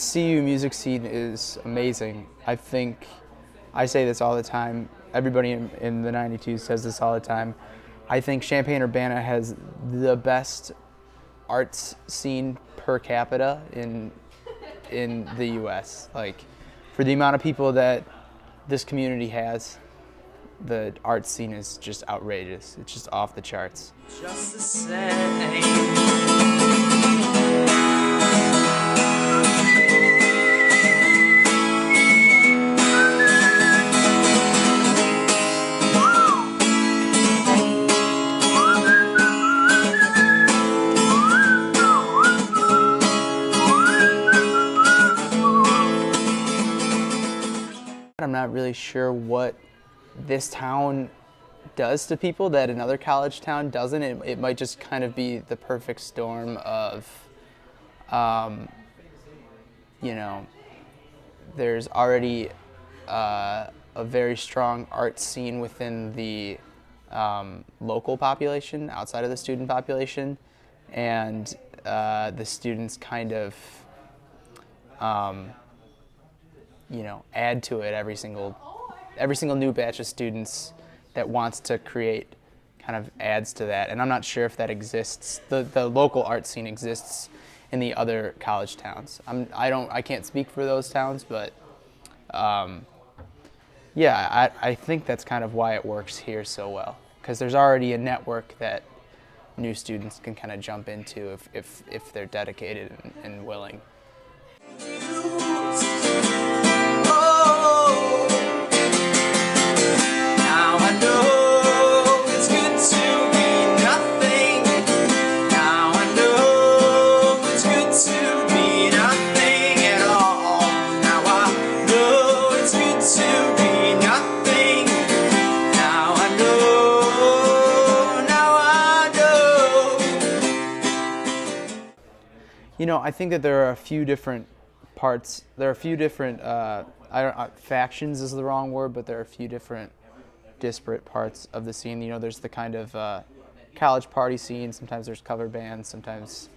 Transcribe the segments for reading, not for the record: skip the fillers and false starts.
CU music scene is amazing. I think I say this all the time. Everybody in the 92 says this all the time. I think Champaign-Urbana has the best arts scene per capita in the U.S. Like, for the amount of people that this community has, the art scene is just outrageous. It's just off the charts. Just the same. I'm not really sure what this town does to people that another college town doesn't. It might just kind of be the perfect storm of, you know, there's already a very strong art scene within the local population, outside of the student population, and the students kind of, you know, add to it every single new batch of students that wants to create kind of adds to that. And I'm not sure if that exists. The local art scene exists in the other college towns. I can't speak for those towns, but yeah, I think that's kind of why it works here so well, because there's already a network that new students can kind of jump into if they're dedicated and willing. You know, I think that there are a few different parts. There are a few different, factions is the wrong word, but there are a few different disparate parts of the scene. You know, there's the kind of college party scene. Sometimes there's cover bands. Sometimes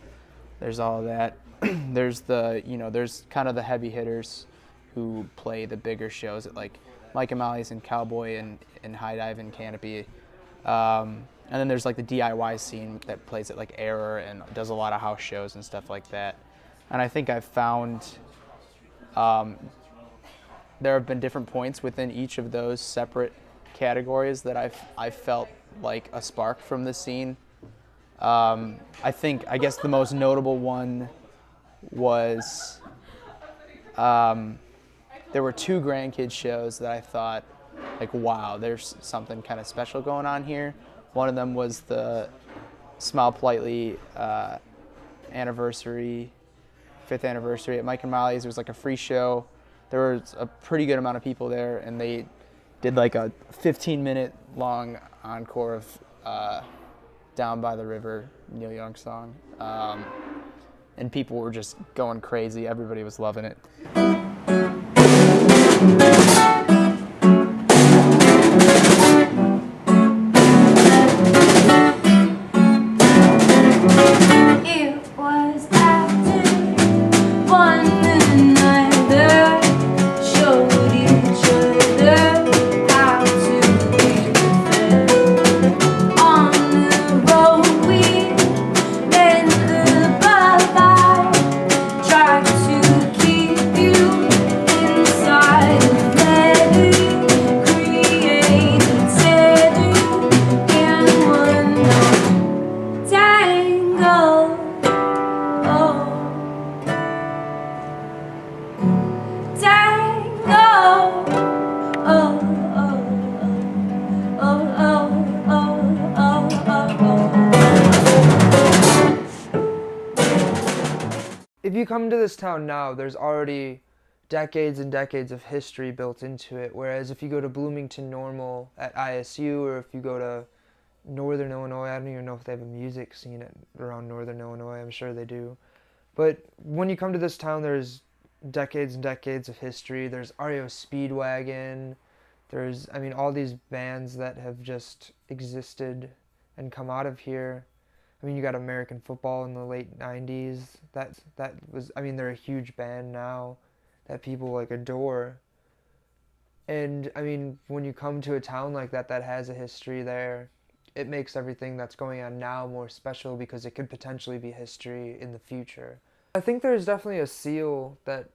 there's all of that. There's there's kind of the heavy hitters who play the bigger shows at like Mike and Molly's and Cowboy and High Dive and Canopy. And then there's like the DIY scene that plays at like Error and does a lot of house shows and stuff like that. And I think I've found there have been different points within each of those separate categories that I've felt like a spark from the scene. I guess the most notable one was there were two grandkids shows that I thought, like, wow, there's something kind of special going on here. One of them was the Smile Politely anniversary, 5th anniversary at Mike and Molly's. It was like a free show. There was a pretty good amount of people there, and they did like a 15-minute long encore of Down by the River, Neil Young song. And people were just going crazy. Everybody was loving it. If you come to this town now, there's already decades and decades of history built into it, whereas if you go to Bloomington Normal at ISU, or if you go to Northern Illinois, I don't even know if they have a music scene around Northern Illinois, I'm sure they do. But when you come to this town, there's decades and decades of history. There's REO Speedwagon, there's, all these bands that have just existed and come out of here. I mean, you got American football in the late 90s. That was, I mean, they're a huge band now that people like adore. And I mean, when you come to a town like that that has a history there, it makes everything that's going on now more special because it could potentially be history in the future. I think there's definitely a seal that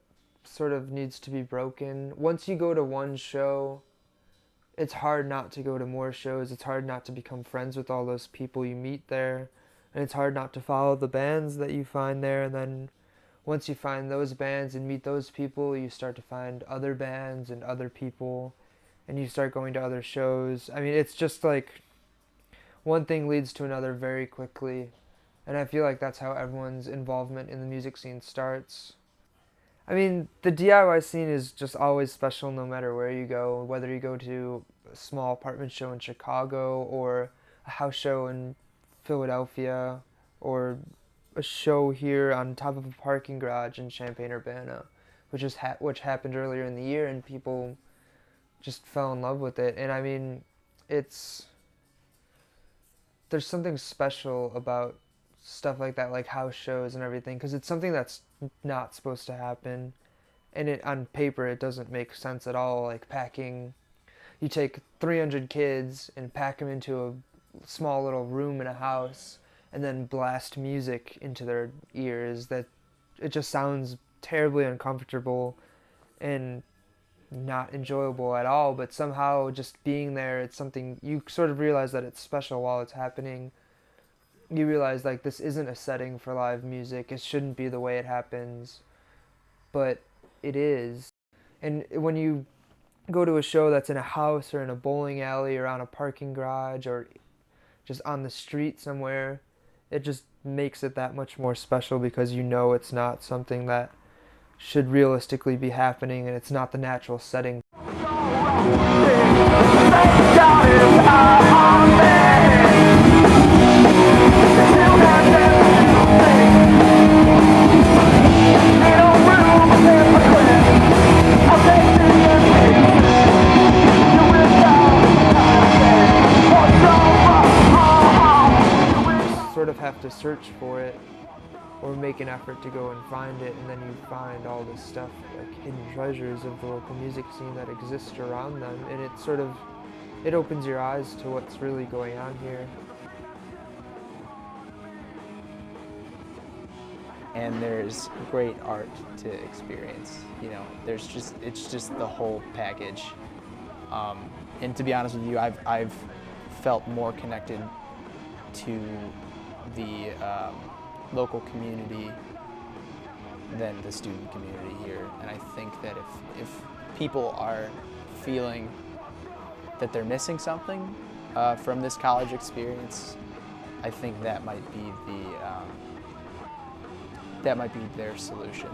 sort of needs to be broken. Once you go to one show, it's hard not to go to more shows. It's hard not to become friends with all those people you meet there. And it's hard not to follow the bands that you find there. And then once you find those bands and meet those people, you start to find other bands and other people. And you start going to other shows. I mean, it's just like one thing leads to another very quickly. And I feel like that's how everyone's involvement in the music scene starts. I mean, the DIY scene is just always special no matter where you go, whether you go to a small apartment show in Chicago or a house show in Philadelphia or a show here on top of a parking garage in Champaign-Urbana, which happened earlier in the year, and people just fell in love with it. And I mean, there's something special about stuff like that, like house shows and everything, because it's something that's not supposed to happen, and on paper it doesn't make sense at all. Like you take 300 kids and pack them into a small little room in a house and then blast music into their ears. That it just sounds terribly uncomfortable and not enjoyable at all, but somehow just being there, it's something you sort of realize that it's special while it's happening. You realize like this isn't a setting for live music. It shouldn't be the way it happens, but it is. And when you go to a show that's in a house or in a bowling alley or on a parking garage or just on the street somewhere, it just makes it that much more special because you know it's not something that should realistically be happening and it's not the natural setting. Sort of have to search for it or make an effort to go and find it, and then you find all this stuff like hidden treasures of the local music scene that exist around them, and it opens your eyes to what's really going on here. And there's great art to experience. You know, it's just the whole package. And to be honest with you, I've felt more connected to the local community than the student community here. And I think that if people are feeling that they're missing something from this college experience, I think that might be their solution.